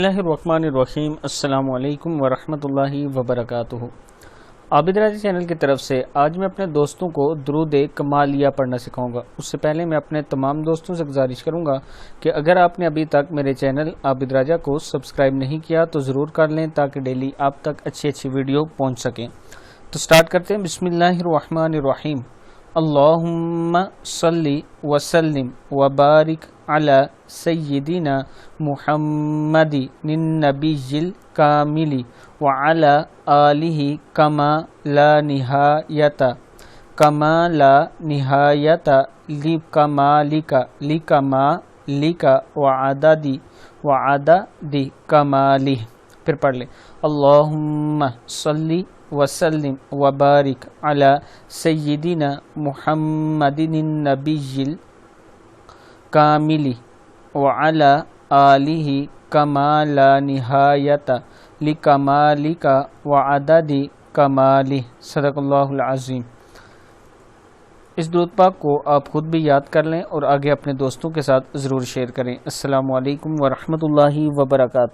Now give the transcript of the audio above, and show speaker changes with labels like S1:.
S1: اللہ الرحمن الرحیم۔ السلام علیکم ورحمۃ اللہ وبرکاتہ۔ عابد راضی چینل کی طرف سے آج میں اپنے دوستوں کو درود کمالیہ پڑھنا سکھاؤں گا۔ اس سے پہلے میں اپنے تمام دوستوں سے گزارش کروں گا کہ اگر آپ نے ابھی تک میرے چینل عابد راجہ کو سبسکرائب نہیں کیا تو ضرور کر لیں تاکہ ڈیلی آپ تک اچھی ویڈیو پہنچ سکیں۔ تو سٹارٹ کرتے ہیں۔ بسم اللہ الرحمن الرحیم۔ اللہم صلی وسلم وبارک علی سیدنا محمد النبی الکامل وعلی آلہ کما لا نہایت لکمالک وعدد کمالہ۔ پھر پڑھ لیں۔ اللہم صلی وسلم وبارک علی سیدنا محمد النبی الکامل وعلی آلہ کما لا نہایت لکمالک وعدد کمالہ۔ صدق اللہ العظیم۔ اس درود پاک کو آپ خود بھی یاد کر لیں اور آگے اپنے دوستوں کے ساتھ ضرور شیئر کریں۔ السلام علیکم ورحمۃ اللہ وبرکاتہ۔